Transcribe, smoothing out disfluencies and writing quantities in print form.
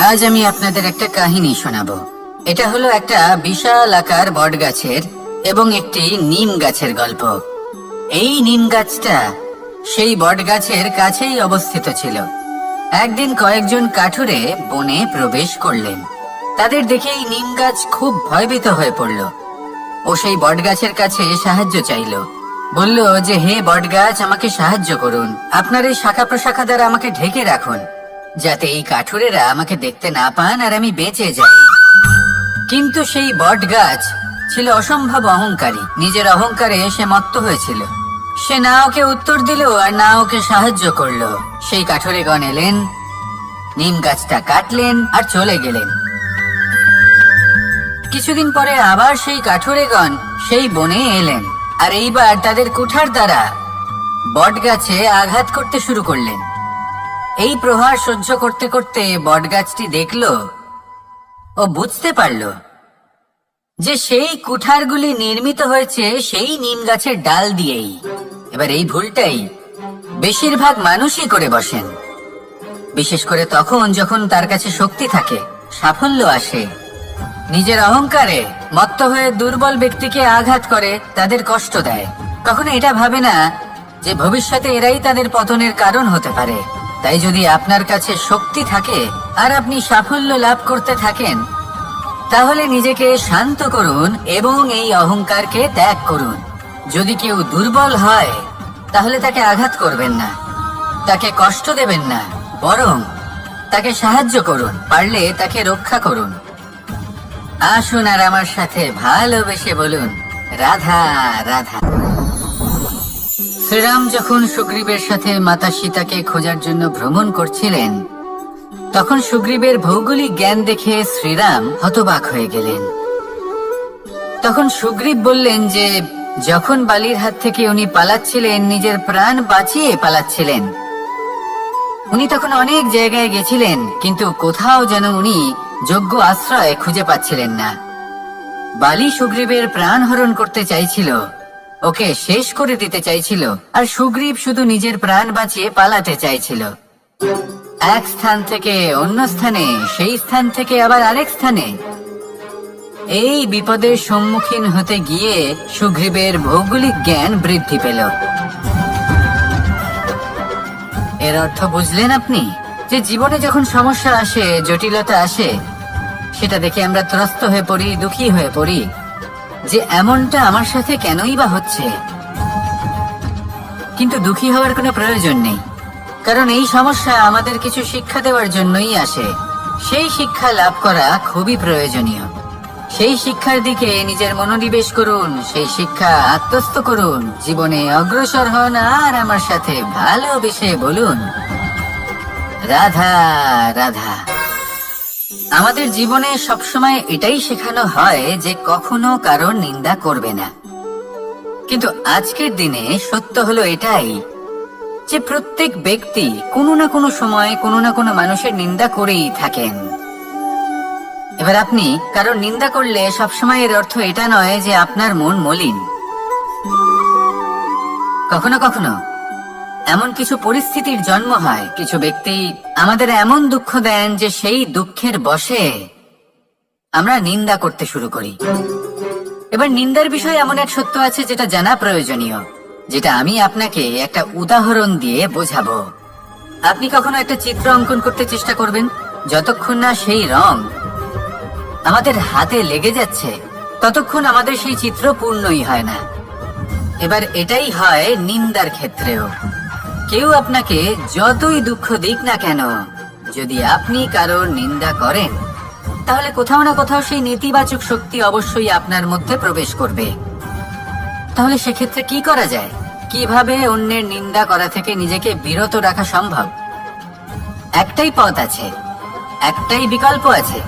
আজ আমি আপনাদের একটা কাহিনী শোনাবো। এটা হলো একটা বিশাল আকার বট গাছের এবং একটি নিম গাছের গল্প। এই নিম গাছটা সেই বট গাছের কাছেই অবস্থিত ছিল। একদিন কয়েকজন কাঠুরে বনে প্রবেশ করলেন। তাদের দেখে এই নিম গাছ খুব ভয়ভীত হয়ে পড়ল ও সেই বট গাছের কাছে সাহায্য চাইল। বলল যে, হে বট গাছ, আমাকে সাহায্য করুন, আপনার এই শাখা প্রশাখা দ্বারা আমাকে ঢেকে রাখুন, যাতে এই কাঠুরেরা আমাকে দেখতে না পান আর আমি বেঁচে যাই। কিন্তু সেই বট গাছ ছিল অসম্ভব অহংকারী। নিজের অহংকারে সে মত্ত হয়েছিল। সে না ওকে উত্তর দিল আর না ওকে সাহায্য করলো। সেই কাঠুরেগণ এলেন, নিম গাছটা কাটলেন আর চলে গেলেন। কিছুদিন পরে আবার সেই কাঠুরেগণ সেই বনে এলেন আর এইবার তাদের কুঠার দ্বারা বট গাছে আঘাত করতে শুরু করলেন। এই প্রহার সহ্য করতে করতে বটগাছটি দেখল ও বুঝতে পারল যে সেই কুঠারগুলি নির্মিত হয়েছে সেই নিম গাছের ডাল দিয়েই। এবার এই ভুলটাই বেশিরভাগ মানুষই করে বসেন, বিশেষ করে তখন যখন তার কাছে শক্তি থাকে, সাফল্য আসে। নিজের অহংকারে মত্ত হয়ে দুর্বল ব্যক্তিকে আঘাত করে, তাদের কষ্ট দেয়। কখনো এটা ভাবে না যে ভবিষ্যতে এরাই তাদের পতনের কারণ হতে পারে। তাই যদি আপনার কাছে শক্তি থাকে আর আপনি সাফল্য লাভ করতে থাকেন, তাহলে নিজেকে শান্ত করুন এবং এই অহংকারকে ত্যাগ করুন। যদি কেউ দুর্বল হয় তাহলে তাকে আঘাত করবেন না, তাকে কষ্ট দেবেন না, বরং তাকে সাহায্য করুন, পারলে তাকে রক্ষা করুন। আসুন আর আমার সাথে ভালোবেসে বলুন, রাধা রাধা। শ্রীরাম যখন সুগ্রীবের সাথে মাতা সীতাকে খোঁজার জন্য ভ্রমণ করছিলেন, তখন সুগ্রীবের ভৌগোলিক জ্ঞান দেখে শ্রীরাম হতবাক হয়ে গেলেন। তখন সুগ্রীব বললেন যে যখন বালির হাত থেকে উনি পালাচ্ছিলেন, নিজের প্রাণ বাঁচিয়ে পালাচ্ছিলেন, উনি তখন অনেক জায়গায় গেছিলেন, কিন্তু কোথাও যেন উনি যোগ্য আশ্রয় খুঁজে পাচ্ছিলেন না। বালি সুগ্রীবের প্রাণ হরণ করতে চাইছিল, ওকে শেষ করে দিতে চাইছিল, আর সুগ্রীব শুধু নিজের প্রাণ বাঁচিয়ে পালাতে চাইছিল। এক স্থান থেকে অন্য স্থানে, সেই স্থান থেকে আবার আরেক স্থানে। এই বিপদের সম্মুখীন হতে গিয়ে সুগ্রীবের ভৌগোলিক জ্ঞান বৃদ্ধি পেল। এর অর্থ বুঝলেন আপনি? যে জীবনে যখন সমস্যা আসে, জটিলতা আসে, সেটা দেখে আমরা ত্রস্ত হয়ে পড়ি, দুঃখী হয়ে পড়ি যে এমনটা আমার সাথে কেনই বা হচ্ছে। কিন্তু দুঃখী হওয়ার কোনো প্রয়োজন নেই, কারণ এই সমস্যা আমাদের কিছু শিক্ষা দেওয়ার জন্যই আসে। সেই শিক্ষা লাভ করা খুবই প্রয়োজনীয়। সেই শিক্ষার দিকে নিজের মনোনিবেশ করুন, সেই শিক্ষা আত্মস্থ করুন, জীবনে অগ্রসর হন আর আমার সাথে ভালোবেসে বলুন, রাধা রাধা। আমাদের জীবনে সবসময় এটাই শেখানো হয় যে কখনো কারোর নিন্দা করবে না। কিন্তু আজকের দিনে সত্য হলো এটাই যে প্রত্যেক ব্যক্তি কোনো না কোনো সময় কোনো না কোনো মানুষের নিন্দা করেই থাকেন। এবার আপনি কারোর নিন্দা করলে সবসময় এর অর্থ এটা নয় যে আপনার মন মলিন। কখনো কখনো এমন কিছু পরিস্থিতির জন্ম হয়, কিছু ব্যক্তি আমাদের এমন দুঃখ দেন যে সেই দুঃখের বশে আমরা নিন্দা করতে শুরু করি। এবার নিন্দার বিষয়ে এমন এক সত্য আছে যেটা জানা প্রয়োজনীয়, যেটা আমি আপনাকে একটা উদাহরণ দিয়ে বোঝাবো। আপনি কখনো একটা চিত্র অঙ্কন করতে চেষ্টা করবেন, যতক্ষণ না সেই রং আমাদের হাতে লেগে যাচ্ছে ততক্ষণ আমাদের সেই চিত্র পূর্ণই হয় না। এবার এটাই হয় নিন্দার ক্ষেত্রেও। কেউ আপনাকে যতই দুঃখ দিক না কেন, যদি আপনি কারোর নিন্দা করেন, তাহলে কোথাও না কোথাও সেই নেতিবাচক শক্তি অবশ্যই আপনার মধ্যে প্রবেশ করবে। তাহলে সেক্ষেত্রে কি করা যায়? কিভাবে অন্যের নিন্দা করা থেকে নিজেকে বিরত রাখা সম্ভব? একটাই পথ আছে, একটাই বিকল্প আছে,